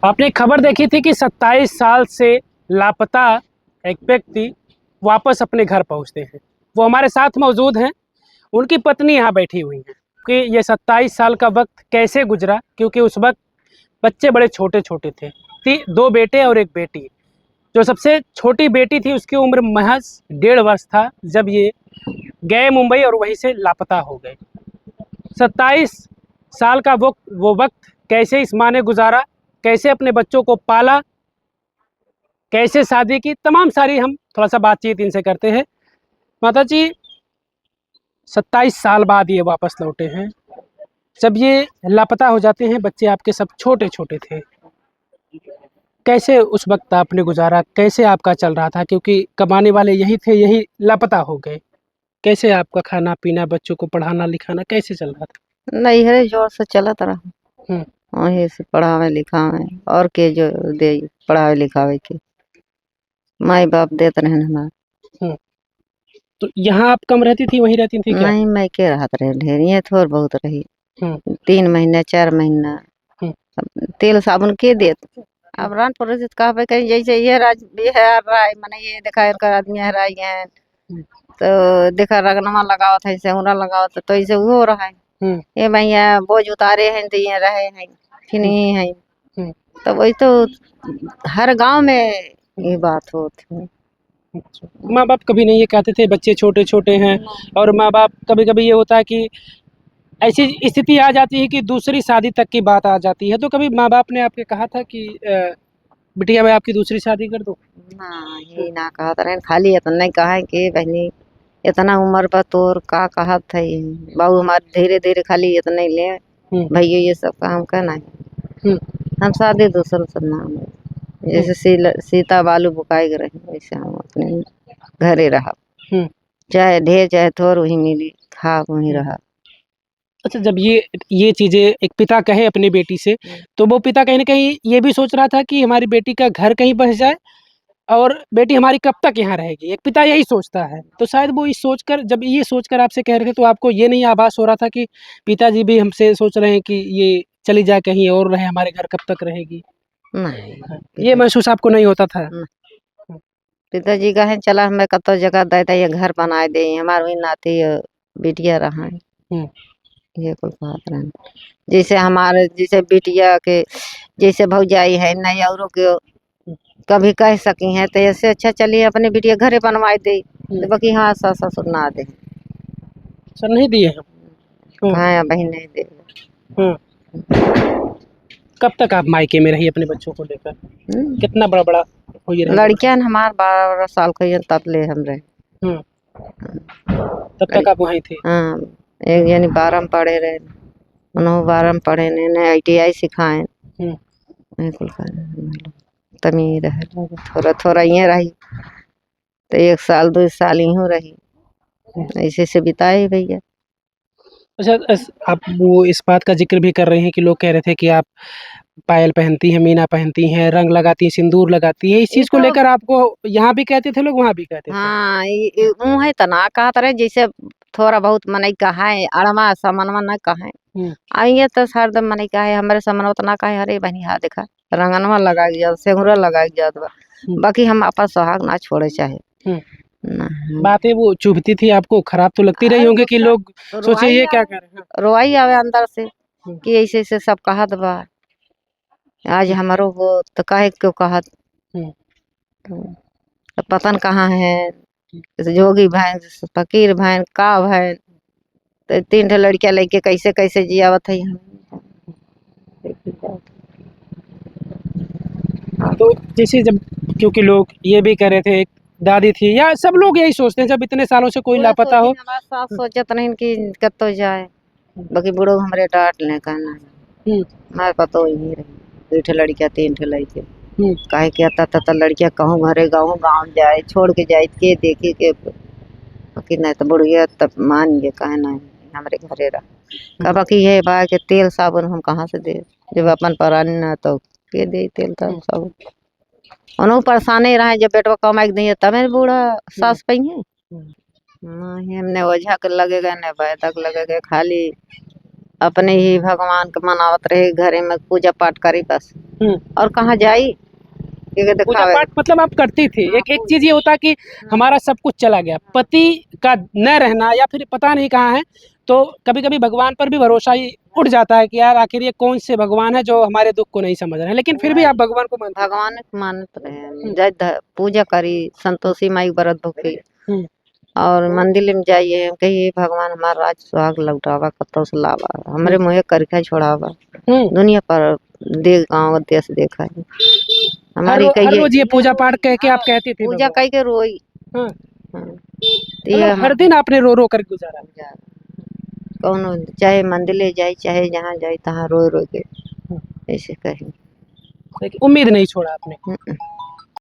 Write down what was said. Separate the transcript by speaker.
Speaker 1: आपने एक खबर देखी थी कि 27 साल से लापता एक व्यक्ति वापस अपने घर पहुंचते हैं। वो हमारे साथ मौजूद हैं। उनकी पत्नी यहाँ बैठी हुई हैं कि ये 27 साल का वक्त कैसे गुजरा, क्योंकि उस वक्त बच्चे बड़े छोटे छोटे थे। दो बेटे और एक बेटी। जो सबसे छोटी बेटी थी उसकी उम्र महज 1.5 वर्ष था जब ये गए मुंबई और वहीं से लापता हो गए। 27 साल का वो वक्त कैसे इस माँ ने गुजारा, कैसे अपने बच्चों को पाला, कैसे शादी की, तमाम सारी हम थोड़ा सा बातचीत इनसे करते हैं। माता जी, 27 साल बाद ये वापस लौटे हैं। जब ये लापता हो जाते हैं, बच्चे आपके सब छोटे छोटे थे, कैसे उस वक्त आपने गुजारा, कैसे आपका चल रहा था? क्योंकि कमाने वाले यही थे, यही लापता हो गए। कैसे आपका खाना पीना, बच्चों को पढ़ाना लिखाना कैसे चल रहा था?
Speaker 2: नैहरे जोर से चलत रहा।
Speaker 1: हम्म।
Speaker 2: वहीं से पढ़ावे लिखावे और के जो दे पढ़ावे लिखावे के माई बाप देत रहे हमारे।
Speaker 1: हम्म। तो यहाँ आप कम रहती थी, वहीं रहती थी क्या?
Speaker 2: नहीं, मैं के रहत रहे ढेरिए थोड़ बहुत रही।
Speaker 1: हम्म।
Speaker 2: 3 महीना 4 महीना
Speaker 1: हम्म।
Speaker 2: अब तेल साबुन के देत। अब रान पड़ोसित कहबे कहीं जैसे ये राज बिहार राय मने ये देखा इनका आदमी है राय है
Speaker 1: हम्म।
Speaker 2: तो देखा रगनमा लगावत है सेहुरा लगावत तो ऐसे वो रहा है।
Speaker 1: हम्म।
Speaker 2: ये भैया बोझ उतारे हैं तो ये रहे हैं फिर नहीं है।
Speaker 1: हम्म।
Speaker 2: तो वही तो हर गांव में ये बात होती है।
Speaker 1: अच्छा। माँ बाप कभी नहीं ये कहते थे बच्चे छोटे छोटे हैं? और माँ बाप कभी कभी ये होता है कि ऐसी स्थिति आ जाती है कि दूसरी शादी तक की बात आ जाती है, तो कभी माँ बाप ने आपके कहा था कि बिटिया मैं आपकी दूसरी शादी कर दूं?
Speaker 2: ना ही ना कहा रहे खाली इतना ही कहा है कि बहनी इतना उम्र पर तोर का कहा था बाबू हमारे धीरे धीरे खाली इतना ही ले
Speaker 1: हम्म।
Speaker 2: भैया ये सब काम करना है।
Speaker 1: हम्म।
Speaker 2: हम शादी दूसरों से नाम जैसे सीता बालू बुकाई रहे वैसे हम अपने घरे रहा।
Speaker 1: हम्म।
Speaker 2: चाहे ढेर चाहे थोड़ वही मिली खा वहीं रहा।
Speaker 1: अच्छा, जब ये चीज़ें एक पिता कहे अपनी बेटी से, तो वो पिता कहीं न कहीं ये भी सोच रहा था कि हमारी बेटी का घर कहीं बस जाए और बेटी हमारी कब तक यहाँ रहेगी। एक पिता यही सोचता है। तो शायद वो जब ये सोचकर आपसे कह रहे थे, तो आपको ये नहीं आभास हो रहा था कि पिताजी भी हमसे सोच रहे हैं कि ये चली जाए कहीं और रहे, हमारे घर कब तक रहेगी?
Speaker 2: नहीं
Speaker 1: ये महसूस आपको नहीं होता था?
Speaker 2: पिताजी कहे चला हमें कतो जगह दे ये घर बनाए दे हमारे वही नाती बिटिया रहा है।
Speaker 1: हुँ।
Speaker 2: ये कुल बात रहे जैसे हमारे जैसे बिटिया के जैसे भौजाई है नहीं औरों के कभी कह सकी हैं तो ऐसे अच्छा चलिए अपने बिटिया घरे बनवाए दे तो बाकी हाँ सास ससुर ना दे
Speaker 1: सर नहीं दिए हैं? हुँ।
Speaker 2: कहाँ बहन नहीं दे।
Speaker 1: हुँ। कब तक आप मायके में रही अपने बच्चों को लेकर? कितना बड़ा हुई रही?
Speaker 2: लड़कियां हमार 12 साल का तब ले हम रहे।
Speaker 1: हुँ। तब तक आप वहीं थी?
Speaker 2: हाँ एक यानी 12 में पढ़े रहे उन्होंने 12 में पढ़े ने ITI सिखाए
Speaker 1: हुँ।
Speaker 2: तमी रहे थोड़ा थोड़ा ये रही तो 1 साल 2 साल यूं रही ऐसे से बिताए भैया।
Speaker 1: अच्छा, आप वो इस बात का ज़िक्र भी कर रहे हैं कि लोग कह रहे थे कि आप पायल पहनती हैं, मीना पहनती हैं, रंग लगाती हैं, सिंदूर लगाती हैं। इस चीज़ को लेकर आपको यहाँ भी कहते थे लोग, वहाँ भी कहते थे?
Speaker 2: हाँ ऊ है तना कहत रहे जैसे थोड़ा बहुत मनई कहा है अड़मा समनवा न कहा आइए तो हरदम मनई कहा है हमारे समनवा तो ना कहा अरे बहनी हाँ देखा रंगनवा लगा जात सेंगुरा लगा जात बा बाकी हम आपस सुहाग ना छोड़े चाहे ना।
Speaker 1: बातें वो चुभती थी आपको, खराब तो लगती रही होंगी कि लोग सोचे ये क्या कर रहे हैं?
Speaker 2: रोवाई आवे अंदर से कि ऐसे ऐसे सब कहत बा आज हमारो वो तो काहे क्यों कहत तो पतन कहाँ है जोगी भैन फकीर भैन का भैन तो 3 ठे लड़कियां लेके कैसे कैसे जियावत है।
Speaker 1: तो जैसे जब, क्योंकि लोग ये भी कह रहे थे, एक दादी थी या सब लोग यही सोचते हैं जब इतने सालों से कोई लापता हो।
Speaker 2: हमारे सास सोचत नहीं कि कतो जाए बाकी बूढ़ो हमरे डांट ले कहना मैं पतो ही रही 2 ठे लड़कियां 3 ठे लड़के काहे कि आता तता लड़कियां कहूँ घरे गाँव गाँव जाए छोड़ के जाए के देखी के बाकी नहीं तो बुढ़िया तब मान गए कहे नहीं हमारे घरे रह का बाकी ये बा के तेल साबुन हम कहाँ से दे जब अपन परानी ना तो के दे तेल साबुन उन्हों परेशानी रहे जब बेटवा कमाई दिए तबे बूढ़ा सास पही नहीं हमने ओझा के लगेगा न वैदक लगेगा खाली अपने ही भगवान के मनावत रहे, घरे में पूजा पाठ करी बस,
Speaker 1: हम्म।
Speaker 2: और कहाँ जाई ये
Speaker 1: पूजा
Speaker 2: दिखावे।
Speaker 1: पाठ मतलब आप करती थी।
Speaker 2: हाँ,
Speaker 1: एक एक चीज ये होता कि हमारा सब कुछ चला गया, पति का न रहना या फिर पता नहीं कहाँ है, तो कभी कभी भगवान पर भी भरोसा ही उठ जाता है कि यार आखिर ये कौन से भगवान है जो हमारे दुख को नहीं समझ रहे हैं, लेकिन फिर भी आप भगवान को मानते
Speaker 2: भगवान के मानत रहे, जय पूजा करी, संतोषी माई व्रत भूखी,
Speaker 1: हैं।
Speaker 2: और मंदिर में जाइए, हम कहिए भगवान हमारा राज सुहाग लौटावा, कतो से लावा, हमरे मुँहे करके छोड़ावा, दुनिया पर देख गाँव देश देखा है हमारी।
Speaker 1: हर
Speaker 2: कहिए
Speaker 1: रोज ये पूजा पाठ कह के आप कहती थी
Speaker 2: पूजा
Speaker 1: भगवान?
Speaker 2: कह के रोई।
Speaker 1: हाँ।
Speaker 2: हाँ, तो ये
Speaker 1: मतलब हर दिन आपने रो रो कर गुजारा?
Speaker 2: कौनो चाहे मंदिर ले जाए, चाहे जहाँ जाए तहाँ रोए रोए के ऐसे कही।
Speaker 1: लेकिन उम्मीद नहीं छोड़ा आपने?